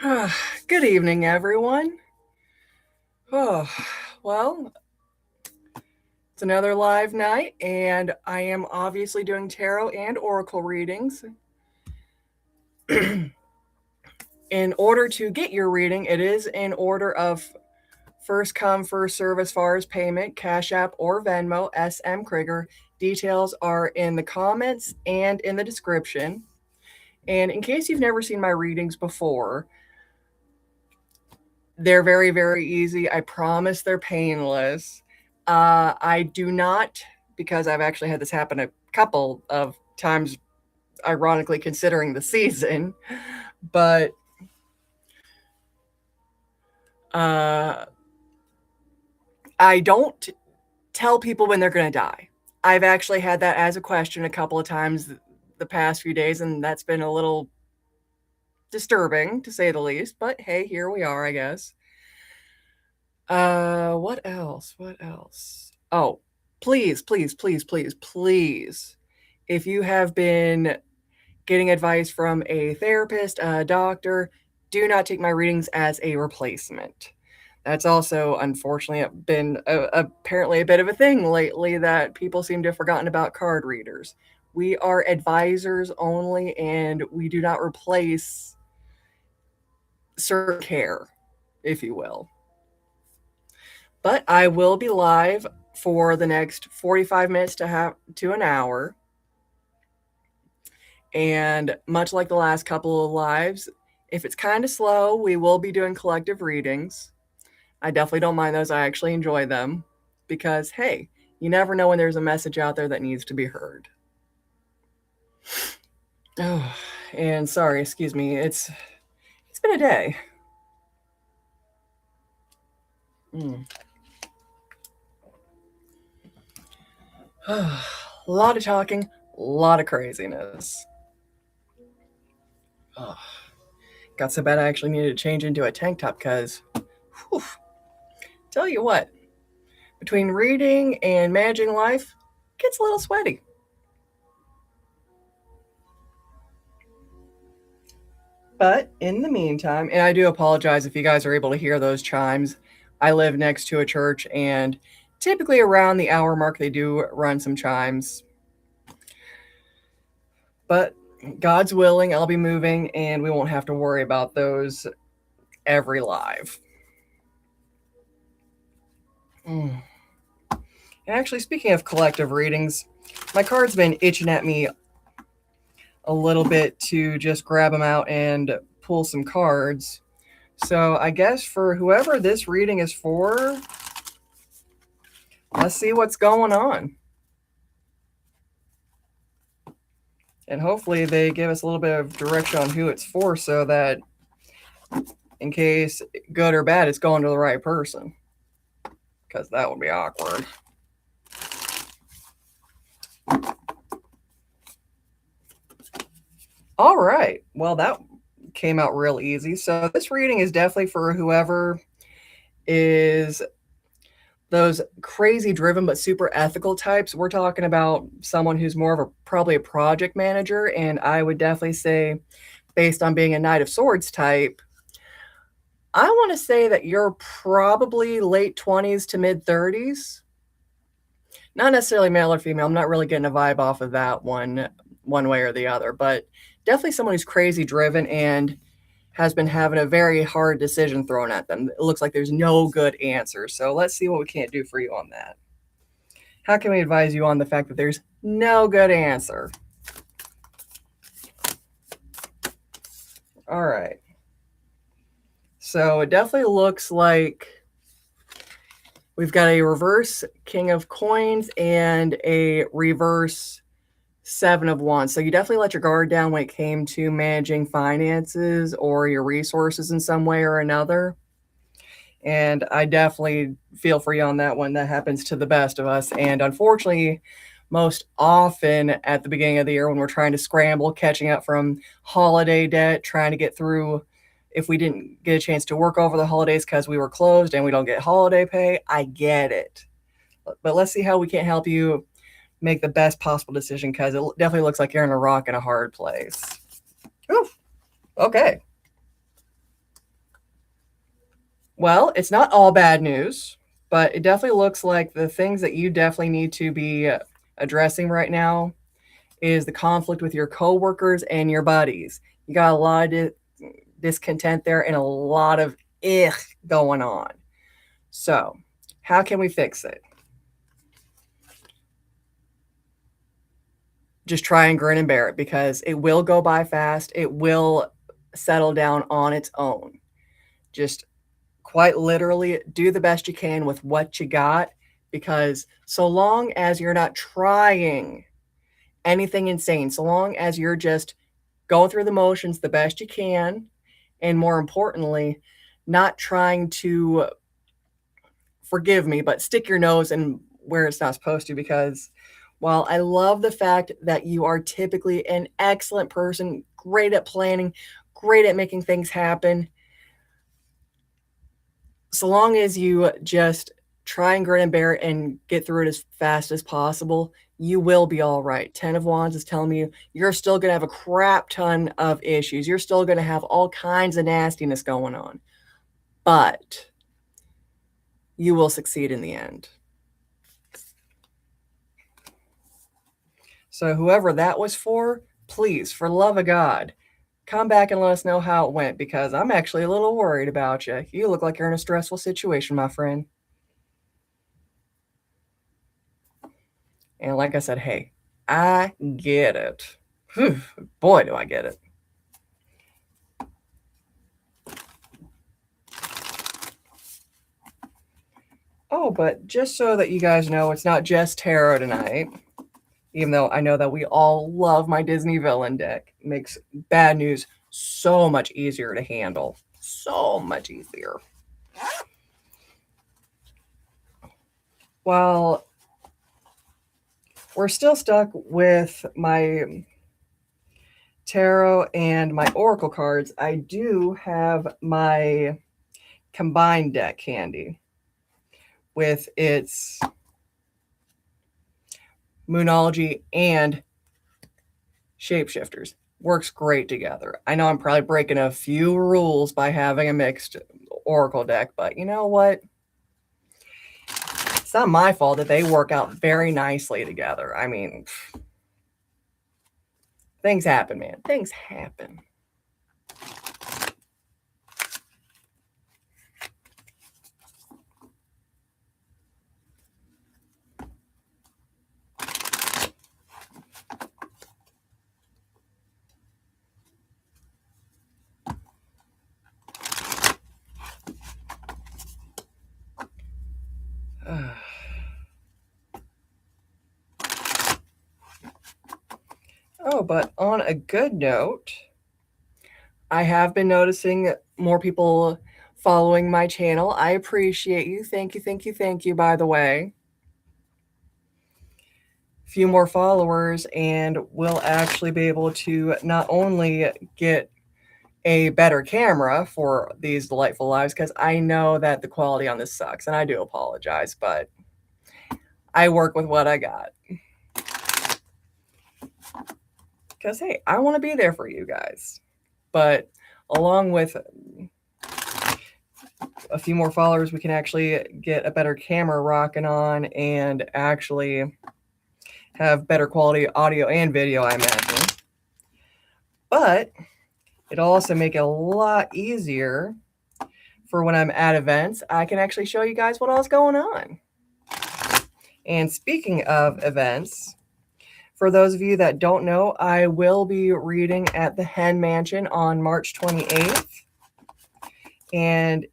Good evening, everyone. Oh, well, it's another live night, and I am obviously doing tarot and oracle readings. In order to get your reading, it is in order of first come, first serve as far as payment, CashApp or Venmo, smcrigger. Details are in the comments and in the description. And in case you've never seen my readings before, they're very, very easy. I promise they're painless. I do not, because I've actually had this happen a couple of times, ironically, considering the season, but uh, I don't tell people when they're going to die. I've actually had that as a question a couple of times the past few days, and that's been a little disturbing to say the least, but hey, here we are, I guess. What else? What else? Oh, please, please, please, please, please. If you have been getting advice from a therapist, a doctor, do not take my readings as a replacement. That's also, unfortunately, been apparently a bit of a thing lately that people seem to have forgotten about card readers. We are advisors only, and we do not replace certain care, if you will. But I will be live for the next 45 minutes to an hour. And much like the last couple of lives, if it's kind of slow, we will be doing collective readings. I definitely don't mind those. I actually enjoy them because, hey, you never know when there's a message out there that needs to be heard. Oh, and sorry, excuse me. It's been a day. Mm. A lot of talking, a lot of craziness. Oh, got so bad I actually needed to change into a tank top because, tell you what, between reading and managing life, it gets a little sweaty. But in the meantime, and I do apologize if you guys are able to hear those chimes. I live next to a church, and typically around the hour mark, they do run some chimes. But God's willing, I'll be moving, and we won't have to worry about those every live. Mm. And actually, speaking of collective readings, my card's been itching at me a little bit to just grab them out and pull some cards. So I guess for whoever this reading is for, let's see what's going on. And hopefully they give us a little bit of direction on who it's for so that in case good or bad, it's going to the right person. Because that would be awkward. All right. Well, that came out real easy. So this reading is definitely for whoever is those crazy driven but super ethical types. We're talking about someone who's more of a probably a project manager, and I would definitely say based on being a Knight of Swords type, I want to say that you're probably late 20s to mid 30s. Not necessarily male or female. I'm not really getting a vibe off of that one way or the other, but definitely someone who's crazy driven and has been having a very hard decision thrown at them. It looks like there's no good answer. So let's see what we can't do for you on that. How can we advise you on the fact that there's no good answer? All right. So it definitely looks like we've got a reverse King of Coins and a reverse Seven of Wands. So you definitely let your guard down when it came to managing finances or your resources in some way or another. And I definitely feel for you on that one. That happens to the best of us. And unfortunately, most often at the beginning of the year when we're trying to scramble, catching up from holiday debt, trying to get through if we didn't get a chance to work over the holidays because we were closed and we don't get holiday pay. I get it. But let's see how we can help you make the best possible decision because it definitely looks like you're in a rock and a hard place. Oof. Okay. Well, it's not all bad news, but it definitely looks like the things that you definitely need to be addressing right now is the conflict with your coworkers and your buddies. You got a lot of discontent there and a lot of going on. So, how can we fix it? Just try and grin and bear it because it will go by fast. It will settle down on its own. Just quite literally do the best you can with what you got because so long as you're not trying anything insane, so long as you're just going through the motions the best you can, and more importantly, not trying to, forgive me, but stick your nose in where it's not supposed to because while I love the fact that you are typically an excellent person, great at planning, great at making things happen, so long as you just try and grin and bear it and get through it as fast as possible, you will be all right. 10 of Wands is telling me you're still going to have a crap ton of issues. You're still going to have all kinds of nastiness going on, but you will succeed in the end. So, whoever that was for, please, for love of God, come back and let us know how it went because I'm actually a little worried about you. You look like you're in a stressful situation, my friend. And like I said, hey, I get it. Whew, boy, do I get it. Oh, but just so that you guys know, it's not just tarot tonight. Even though I know that we all love my Disney villain deck. It makes bad news so much easier to handle. So much easier. Well, we're still stuck with my tarot and my oracle cards. I do have my combined deck handy with its Moonology and Shapeshifters. Works great together. I know I'm probably breaking a few rules by having a mixed oracle deck, but you know what? It's not my fault that they work out very nicely together. I mean, things happen, man. Things happen. Oh, but on a good note, I have been noticing more people following my channel. I appreciate you. Thank you, thank you, thank you, by the way. A few more followers, and we'll actually be able to not only get a better camera for these delightful lives, because I know that the quality on this sucks, and I do apologize, but I work with what I got. Because, hey, I want to be there for you guys. But along with a few more followers, we can actually get a better camera rocking on and actually have better quality audio and video, I imagine. But it'll also make it a lot easier for when I'm at events. I can actually show you guys what else going on. And speaking of events, for those of you that don't know, I will be reading at the Hen Mansion on March 28th. And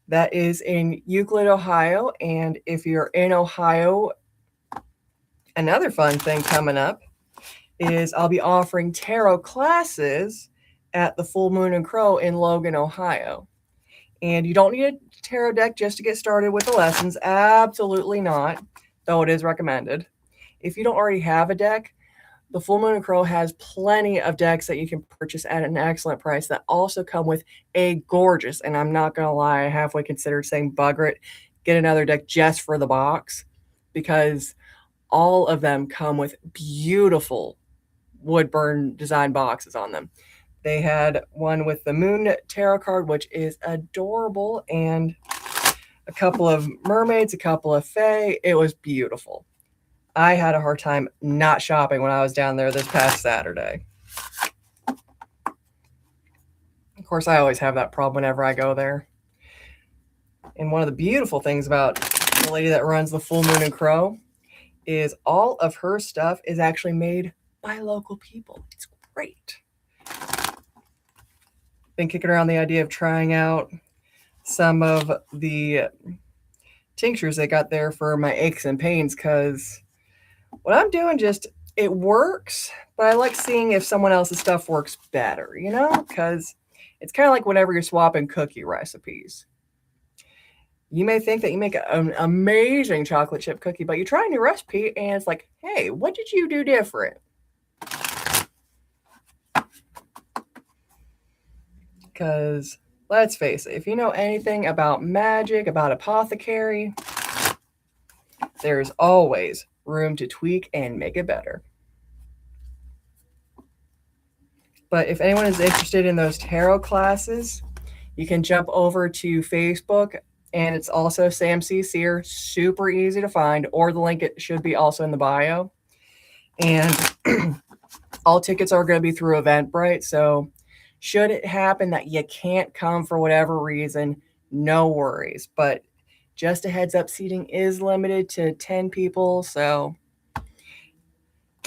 that is in Euclid, Ohio. And if you're in Ohio, another fun thing coming up is I'll be offering tarot classes at the Full Moon and Crow in Logan, Ohio. And you don't need a tarot deck just to get started with the lessons. Absolutely not, though it is recommended. If you don't already have a deck, the Full Moon and Crow has plenty of decks that you can purchase at an excellent price that also come with a gorgeous, and I'm not going to lie, I halfway considered saying bugger it, get another deck just for the box, because all of them come with beautiful wood burn design boxes on them. They had one with the moon tarot card, which is adorable, and a couple of mermaids, a couple of fae. It was beautiful. I had a hard time not shopping when I was down there this past Saturday. Of course, I always have that problem whenever I go there. And one of the beautiful things about the lady that runs the Full Moon and Crow is all of her stuff is actually made by local people. It's great. Been kicking around the idea of trying out some of the tinctures they got there for my aches and pains, because what I'm doing just, it works, but I like seeing if someone else's stuff works better, you know? Because it's kind of like whenever you're swapping cookie recipes. You may think that you make an amazing chocolate chip cookie, but you try a new recipe and it's like, hey, what did you do different? Because let's face it, if you know anything about magic, about apothecary, there's always room to tweak and make it better. But if anyone is interested in those tarot classes, you can jump over to Facebook, and it's also Sam C. Sear, super easy to find, or the link it should be also in the bio. And all tickets are going to be through Eventbrite, so should it happen that you can't come for whatever reason, no worries. But just a heads up, seating is limited to 10 people, so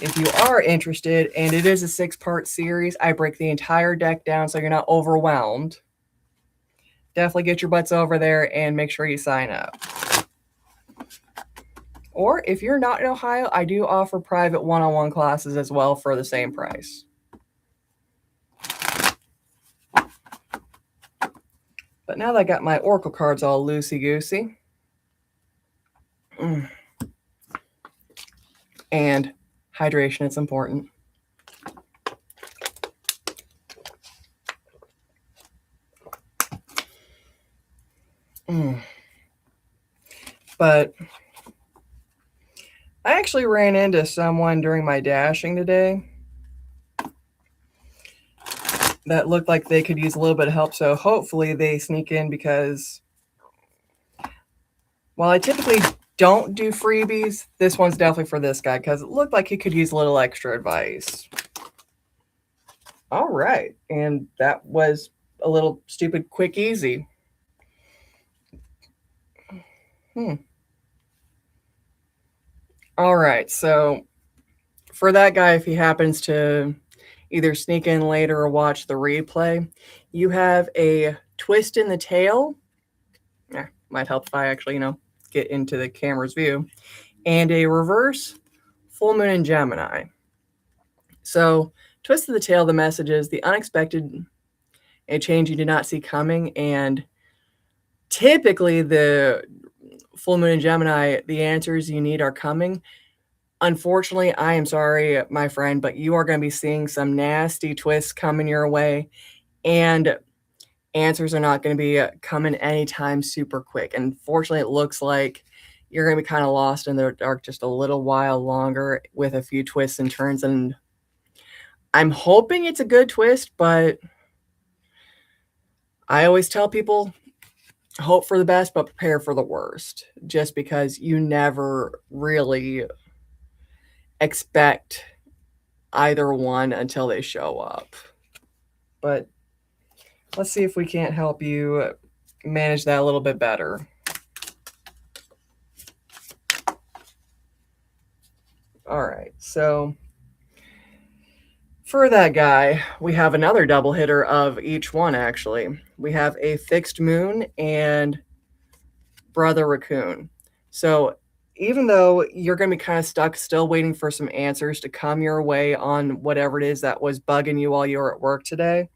if you are interested, and it is a 6-part series, I break the entire deck down so you're not overwhelmed. Definitely get your butts over there and make sure you sign up. Or if you're not in Ohio, I do offer private one-on-one classes as well for the same price. But now that I got my Oracle cards all loosey-goosey, and hydration, it's important. But I actually ran into someone during my dashing today that looked like they could use a little bit of help, so hopefully they sneak in, because while I typically don't do freebies, this one's definitely for this guy, because it looked like he could use a little extra advice. All right, and that was a little stupid, quick, easy. All right, so for that guy, if he happens to either sneak in later or watch the replay, you have a twist in the tail. Might help if I actually, get into the camera's view. And a reverse full moon in Gemini. So, twist of the tail, the message is the unexpected, a change you did not see coming. And typically, the full moon in Gemini, the answers you need are coming. Unfortunately, I am sorry, my friend, but you are going to be seeing some nasty twists coming your way, and answers are not going to be coming anytime super quick. Unfortunately, it looks like you're going to be kind of lost in the dark just a little while longer with a few twists and turns, and I'm hoping it's a good twist, but I always tell people, hope for the best, but prepare for the worst, just because you never really expect either one until they show up. But let's see if we can't help you manage that a little bit better. All right, so for that guy, we have another double hitter of each one, actually. We have a fixed moon and brother raccoon. So even though you're going to be kind of stuck still waiting for some answers to come your way on whatever it is that was bugging you while you were at work today,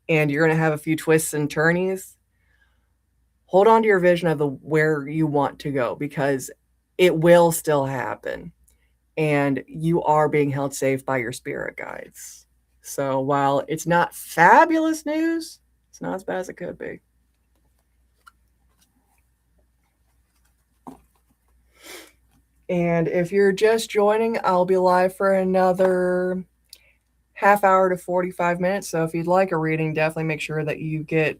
and you're going to have a few twists and turnies, hold on to your vision of where you want to go, because it will still happen. And you are being held safe by your spirit guides. So while it's not fabulous news, it's not as bad as it could be. And if you're just joining, I'll be live for another half hour to 45 minutes. So if you'd like a reading, definitely make sure that you get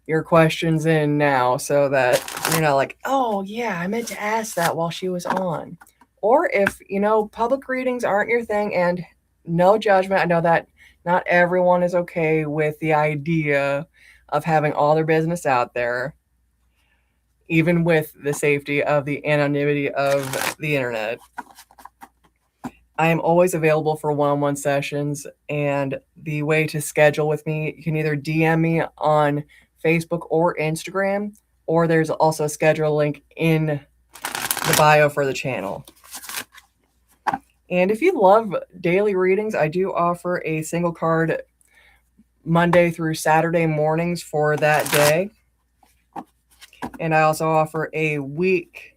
your questions in now so that you're not like, oh, yeah, I meant to ask that while she was on. Or if, public readings aren't your thing, and no judgment, I know that not everyone is okay with the idea of having all their business out there, even with the safety of the anonymity of the internet. I am always available for one-on-one sessions, and the way to schedule with me, you can either DM me on Facebook or Instagram, or there's also a schedule link in the bio for the channel. And if you love daily readings, I do offer a single card Monday through Saturday mornings for that day. And I also offer a week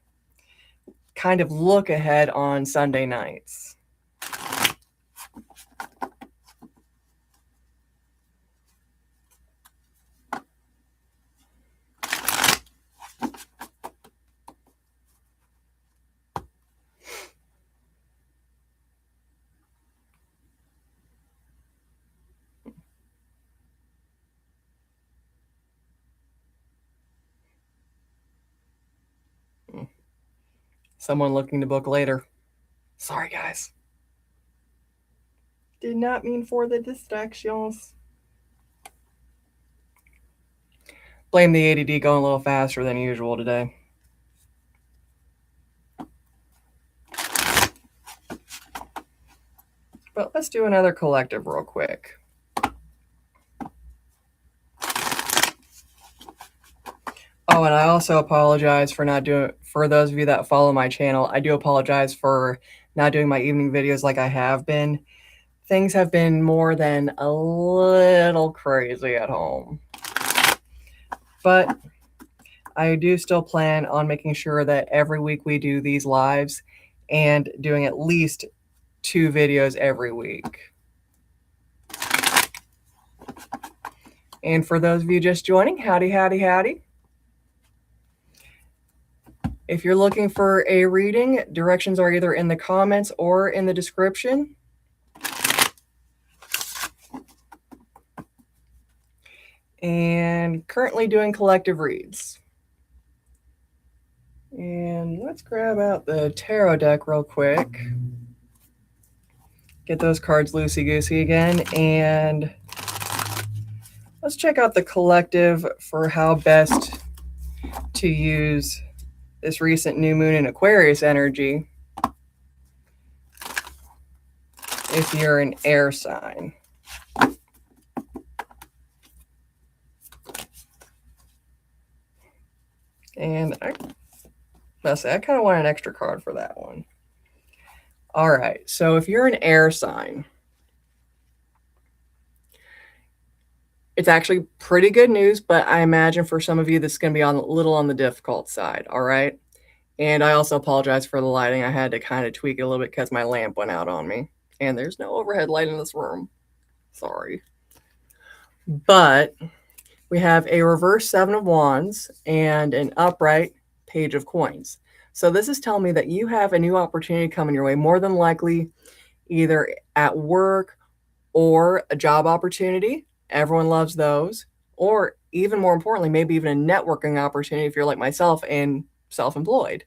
kind of look ahead on Sunday nights. Someone looking to book later. Sorry, guys. Did not mean for the distractions. Blame the ADD going a little faster than usual today. But let's do another collective real quick. Oh, and I also apologize for not doing, for those of you that follow my channel, I do apologize for not doing my evening videos like I have been. Things have been more than a little crazy at home. But I do still plan on making sure that every week we do these lives and doing at least 2 videos every week. And for those of you just joining, howdy, howdy, howdy. If you're looking for a reading, directions are either in the comments or in the description. And currently doing collective reads. And let's grab out the tarot deck real quick. Get those cards loosey-goosey again. And let's check out the collective for how best to use this recent new moon in Aquarius energy if you're an air sign. And I kind of want an extra card for that one. All right, so if you're an air sign, it's actually pretty good news, but I imagine for some of you this is going to be a little on the difficult side, all right? And I also apologize for the lighting. I had to kind of tweak it a little bit because my lamp went out on me. And there's no overhead light in this room. Sorry. But we have a reverse 7 of Wands and an upright Page of Coins. So this is telling me that you have a new opportunity coming your way, more than likely either at work or a job opportunity. Everyone loves those. Or even more importantly, maybe even a networking opportunity if you're like myself and self-employed.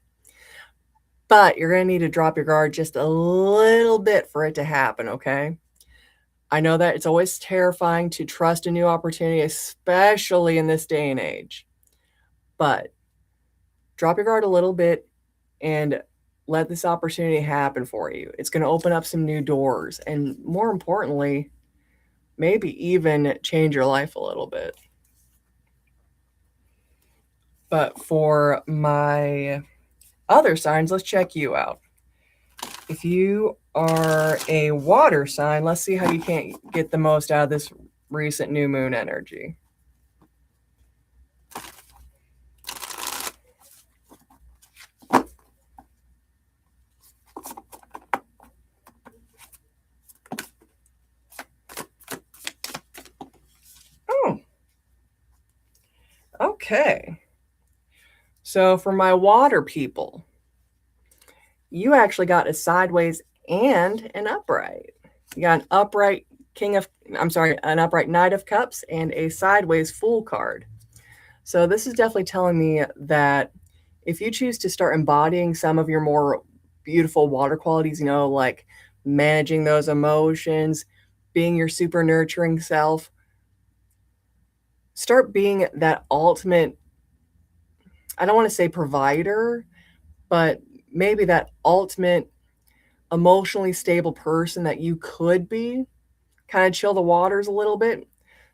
But you're going to need to drop your guard just a little bit for it to happen, okay? I know that it's always terrifying to trust a new opportunity, especially in this day and age. But drop your guard a little bit and let this opportunity happen for you. It's going to open up some new doors and, more importantly, maybe even change your life a little bit. But for my other signs, let's check you out. If you are a water sign, let's see how you can get the most out of this recent new moon energy. Oh, okay. So for my water people, you actually got a sideways and an upright. You got an upright an upright Knight of Cups and a sideways Fool card. So this is definitely telling me that if you choose to start embodying some of your more beautiful water qualities, like managing those emotions, being your super nurturing self, start being that ultimate, I don't want to say provider, but maybe that ultimate emotionally stable person that you could be. Kind of chill the waters a little bit,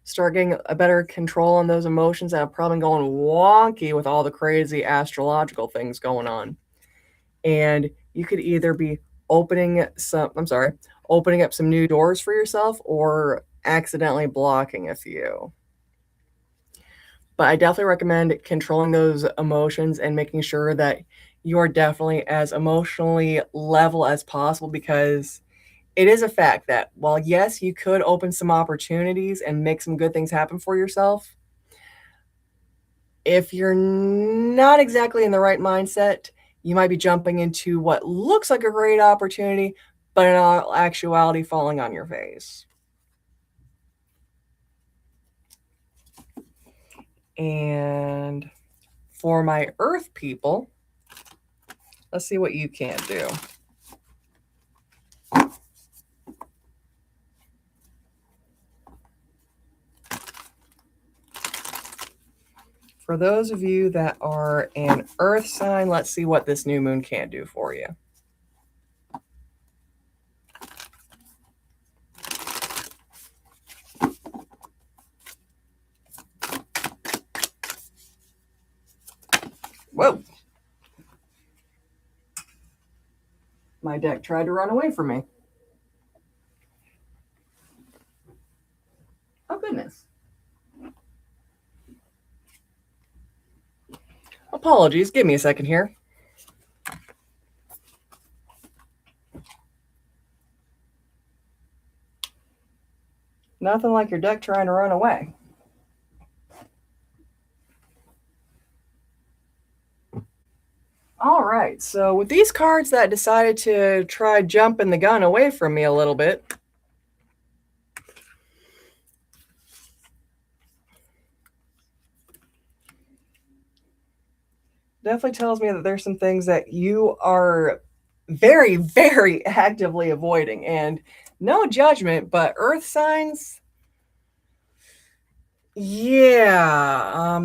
start getting a better control on those emotions that have probably gone wonky with all the crazy astrological things going on. And you could either be opening up some new doors for yourself or accidentally blocking a few. But I definitely recommend controlling those emotions and making sure that you are definitely as emotionally level as possible, because it is a fact that while, yes, you could open some opportunities and make some good things happen for yourself, if you're not exactly in the right mindset, you might be jumping into what looks like a great opportunity, but in all actuality, falling on your face. And for my Earth people, let's see what you can do. For those of you that are an Earth sign, let's see what this new moon can do for you. Whoa. My deck tried to run away from me. Oh, goodness. Apologies. Give me a second here. Nothing like your deck trying to run away. All right, so with these cards that decided to try jumping the gun away from me a little bit, definitely tells me that there's some things that you are very, very actively avoiding. And no judgment, but Earth signs, yeah,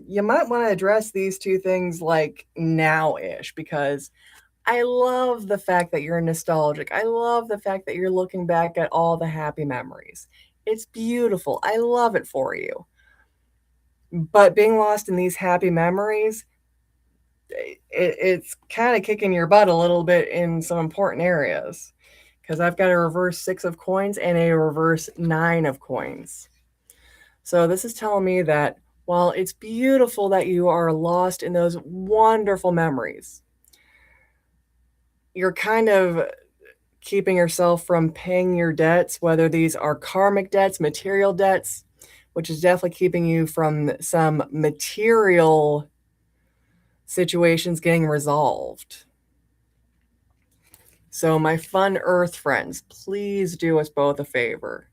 you might want to address these two things like now-ish, because I love the fact that you're nostalgic. I love the fact that you're looking back at all the happy memories. It's beautiful. I love it for you. But being lost in these happy memories, it's kind of kicking your butt a little bit in some important areas. Because I've got a reverse 6 of coins and a reverse 9 of coins. So this is telling me that while it's beautiful that you are lost in those wonderful memories, you're kind of keeping yourself from paying your debts, whether these are karmic debts, material debts, which is definitely keeping you from some material situations getting resolved. So, my fun Earth friends, please do us both a favor.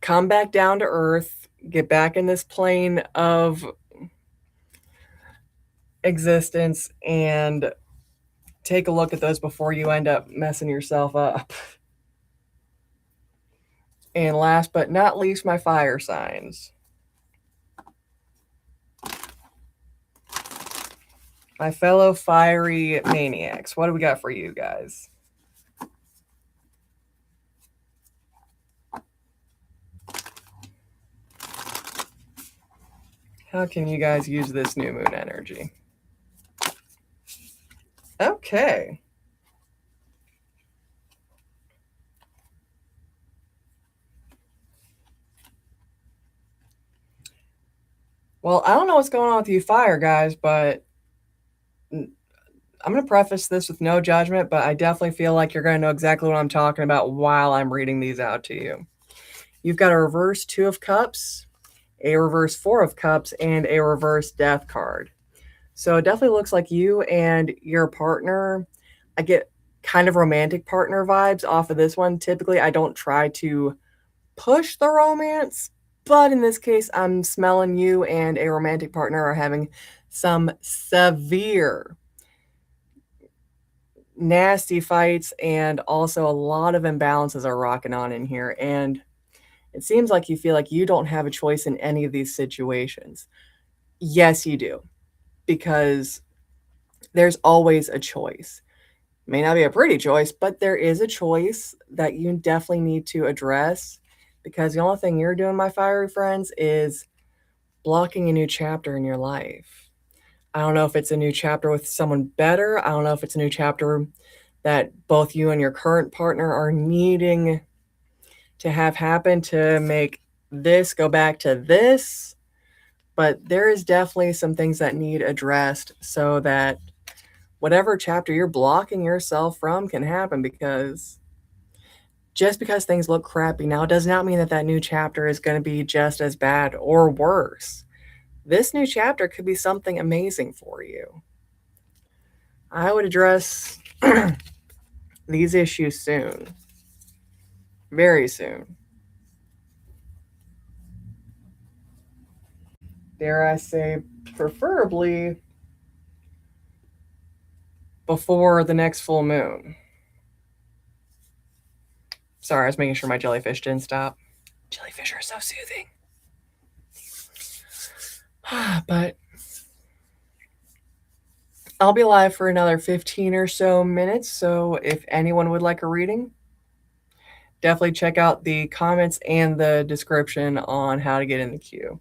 Come back down to Earth, get back in this plane of existence, and take a look at those before you end up messing yourself up. And last but not least, my fire signs. My fellow fiery maniacs, what do we got for you guys? How can you guys use this new moon energy? Okay. Well, I don't know what's going on with you fire guys, but I'm going to preface this with no judgment, but I definitely feel like you're going to know exactly what I'm talking about while I'm reading these out to you. You've got a reverse 2 of Cups, a reverse 4 of Cups, and a reverse Death card. So it definitely looks like you and your partner, I get kind of romantic partner vibes off of this one. Typically, I don't try to push the romance, but in this case, I'm smelling you and a romantic partner are having some severe nasty fights, and also a lot of imbalances are rocking on in here. And it seems like you feel like you don't have a choice in any of these situations. Yes, you do, because there's always a choice. May not be a pretty choice, but there is a choice that you definitely need to address, because the only thing you're doing, my fiery friends, is blocking a new chapter in your life. I don't know if it's a new chapter with someone better. I don't know if it's a new chapter that both you and your current partner are needing to have happen to make this go back to this. But there is definitely some things that need addressed so that whatever chapter you're blocking yourself from can happen, because just because things look crappy now does not mean that that new chapter is going to be just as bad or worse. This new chapter could be something amazing for you. I would address these issues soon, very soon. Dare I say, preferably before the next full moon. Sorry, I was making sure my jellyfish didn't stop. Jellyfish are so soothing. But I'll be live for another 15 or so minutes, so if anyone would like a reading, definitely check out the comments and the description on how to get in the queue.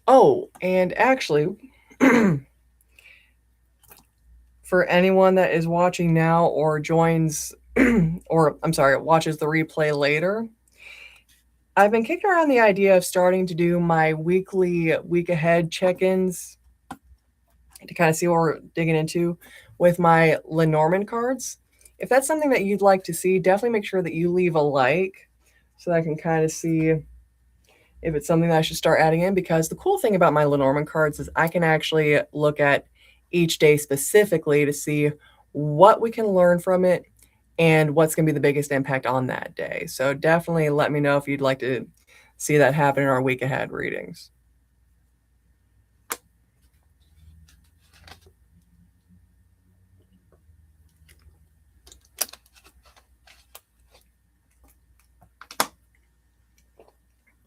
Oh, and actually, for anyone that is watching now or joins, or I'm sorry, watches the replay later, I've been kicking around the idea of starting to do my weekly week ahead check ins to kind of see what we're digging into with my Lenormand cards. If that's something that you'd like to see, definitely make sure that you leave a like so that I can kind of see if it's something that I should start adding in. Because the cool thing about my Lenormand cards is I can actually look at each day specifically to see what we can learn from it and what's going to be the biggest impact on that day. So definitely let me know if you'd like to see that happen in our week ahead readings.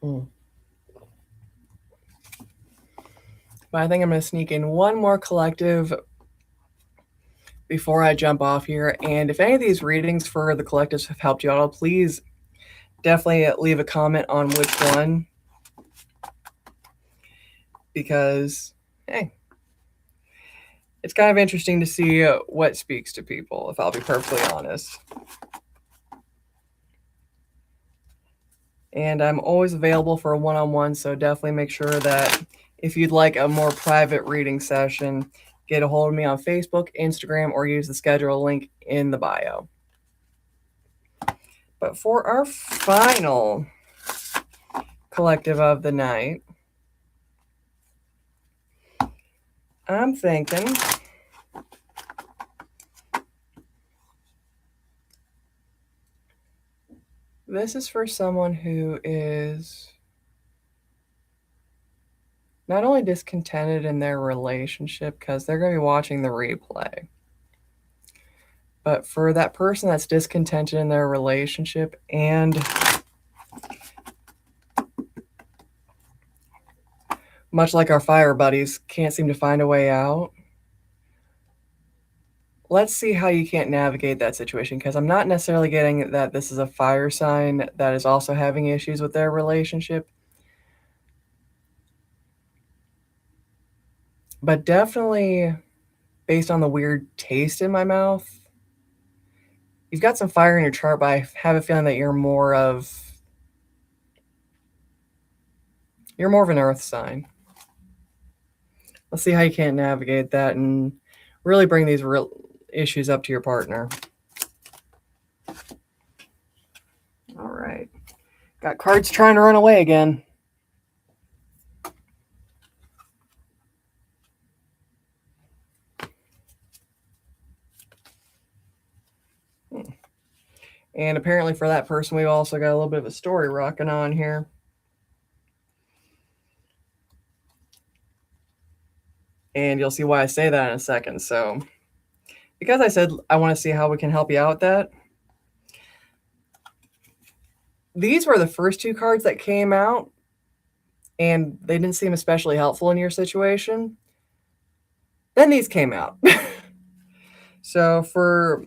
Mm. But I think I'm going to sneak in one more collective before I jump off here. And if any of these readings for the collectives have helped you at all, please definitely leave a comment on which one. Because, hey, it's kind of interesting to see what speaks to people, if I'll be perfectly honest. And I'm always available for a one-on-one, so definitely make sure that if you'd like a more private reading session, get a hold of me on Facebook, Instagram, or use the schedule link in the bio. But for our final collective of the night, I'm thinking this is for someone who is not only discontented in their relationship, because they're going to be watching the replay, but for that person that's discontented in their relationship and much like our fire buddies can't seem to find a way out. Let's see how you can't navigate that situation, because I'm not necessarily getting that this is a fire sign that is also having issues with their relationship. But definitely, based on the weird taste in my mouth, you've got some fire in your chart, but I have a feeling that you're more of an earth sign. Let's see how you can't navigate that and really bring these real issues up to your partner. All right. Got cards trying to run away again. And apparently, for that person, we've also got a little bit of a story rocking on here. And you'll see why I say that in a second. So, because I said I want to see how we can help you out with that, these were the first two cards that came out, and they didn't seem especially helpful in your situation. Then these came out. So, for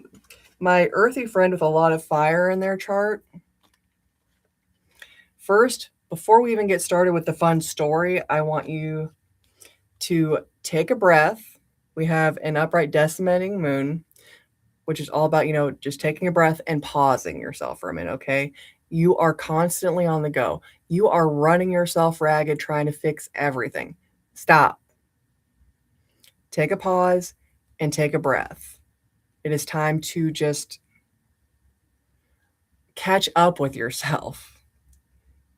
my earthy friend with a lot of fire in their chart, first, before we even get started with the fun story, I want you to take a breath. We have an upright decimating moon, which is all about, just taking a breath and pausing yourself for a minute, okay? You are constantly on the go. You are running yourself ragged trying to fix everything. Stop. Take a pause and take a breath. It is time to just catch up with yourself.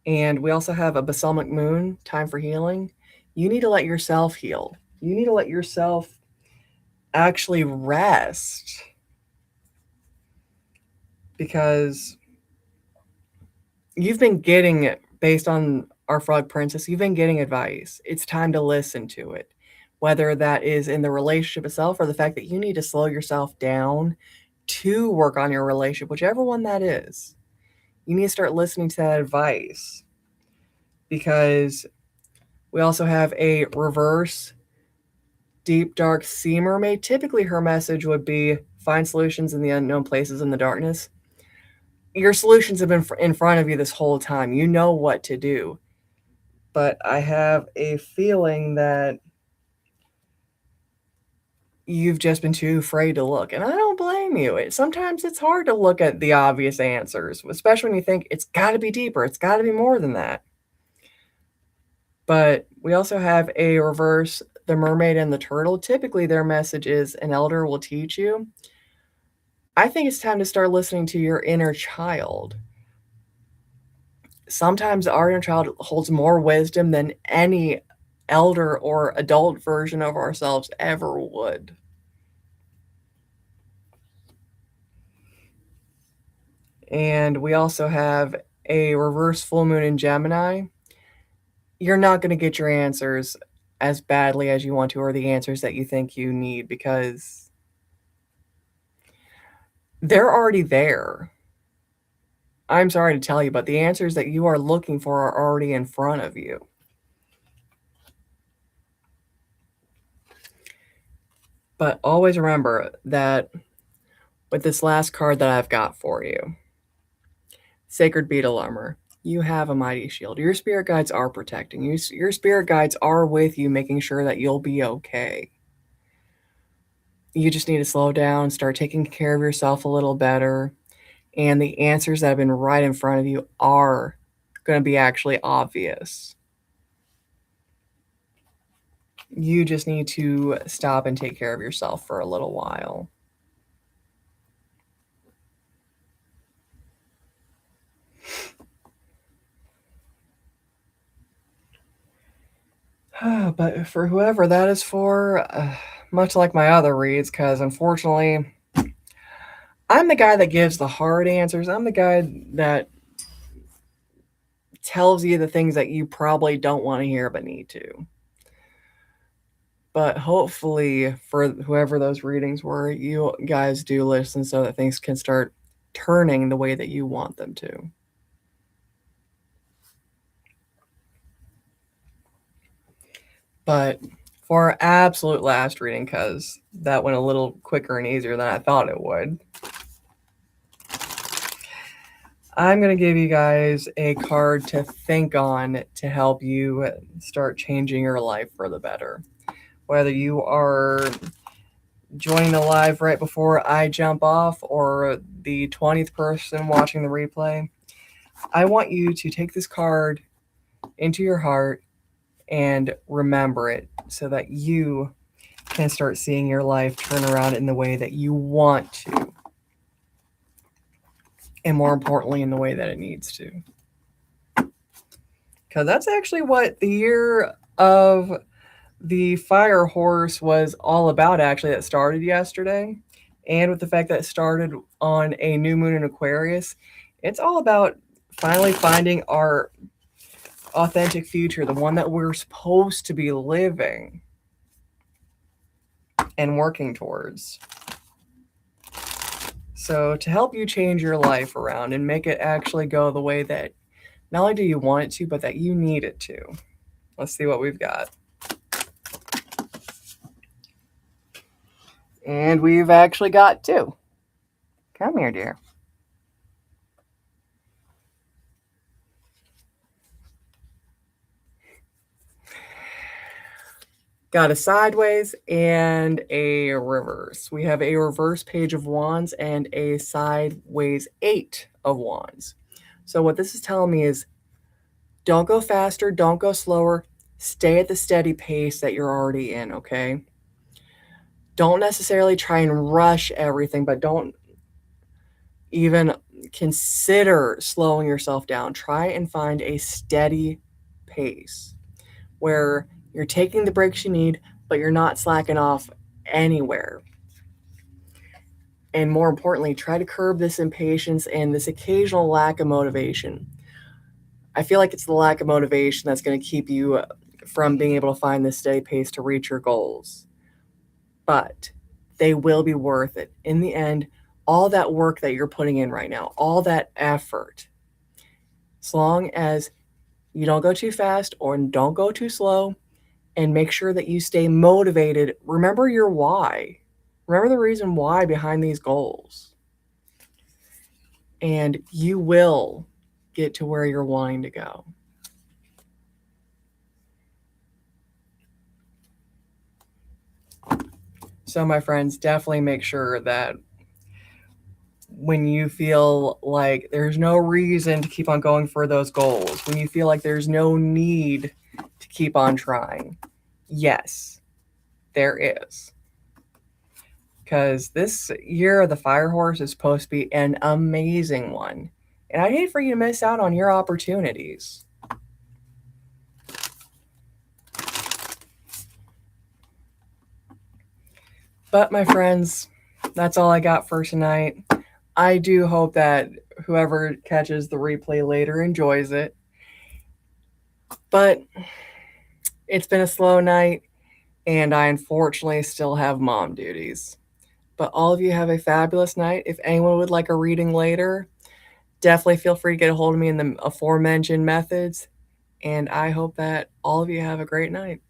And we also have a balsamic moon, time for healing. You need to let yourself heal. You need to let yourself actually rest, because you've been getting, based on our frog princess, you've been getting advice. It's time to listen to it, whether that is in the relationship itself or the fact that you need to slow yourself down to work on your relationship, whichever one that is. You need to start listening to that advice, because we also have a reverse deep dark sea mermaid. Typically her message would be find solutions in the unknown places in the darkness. Your solutions have been in front of you this whole time. You know what to do. But I have a feeling that you've just been too afraid to look. And I don't blame you. Sometimes it's hard to look at the obvious answers, especially when you think it's got to be deeper. It's got to be more than that. But we also have a reverse, the mermaid and the turtle. Typically, their message is an elder will teach you. I think it's time to start listening to your inner child. Sometimes our inner child holds more wisdom than any elder or adult version of ourselves ever would. And we also have a reverse full moon in Gemini. You're not going to get your answers as badly as you want to, or the answers that you think you need, because they're already there. I'm sorry to tell you, but the answers that you are looking for are already in front of you. But always remember that with this last card that I've got for you, Sacred Beetle Armor, you have a mighty shield. Your spirit guides are protecting you. Your spirit guides are with you, making sure that you'll be okay. You just need to slow down, start taking care of yourself a little better, and the answers that have been right in front of you are going to be actually obvious. You just need to stop and take care of yourself for a little while. But for whoever that is for, much like my other reads, because unfortunately, I'm the guy that gives the hard answers. I'm the guy that tells you the things that you probably don't want to hear but need to. But hopefully, for whoever those readings were, you guys do listen so that things can start turning the way that you want them to. But for our absolute last reading, because that went a little quicker and easier than I thought it would, I'm going to give you guys a card to think on to help you start changing your life for the better. Whether you are joining the live right before I jump off or the 20th person watching the replay, I want you to take this card into your heart and remember it so that you can start seeing your life turn around in the way that you want to. And more importantly, in the way that it needs to. Because that's actually what the year of the fire horse was all about, actually, that started yesterday. And with the fact that it started on a new moon in Aquarius, it's all about finally finding our authentic future, the one that we're supposed to be living and working towards. So, to help you change your life around and make it actually go the way that not only do you want it to, but that you need it to, let's see what we've got. And we've actually got two. Come here, dear. Got a sideways and a reverse. We have a reverse page of wands and a sideways 8 of wands. So what this is telling me is don't go faster, don't go slower, stay at the steady pace that you're already in, okay? Don't necessarily try and rush everything, but don't even consider slowing yourself down. Try and find a steady pace where you're taking the breaks you need, but you're not slacking off anywhere. And more importantly, try to curb this impatience and this occasional lack of motivation. I feel like it's the lack of motivation that's going to keep you from being able to find this steady pace to reach your goals. But they will be worth it. In the end, all that work that you're putting in right now, all that effort, as long as you don't go too fast or don't go too slow, and make sure that you stay motivated. Remember your why. Remember the reason why behind these goals. And you will get to where you're wanting to go. So, my friends, definitely make sure that when you feel like there's no reason to keep on going for those goals, when you feel like there's no need to keep on trying, yes, there is. Because this year of the Fire Horse is supposed to be an amazing one. And I'd hate for you to miss out on your opportunities. But, my friends, that's all I got for tonight. I do hope that whoever catches the replay later enjoys it. But it's been a slow night, and I unfortunately still have mom duties. But all of you have a fabulous night. If anyone would like a reading later, definitely feel free to get a hold of me in the aforementioned methods. And I hope that all of you have a great night.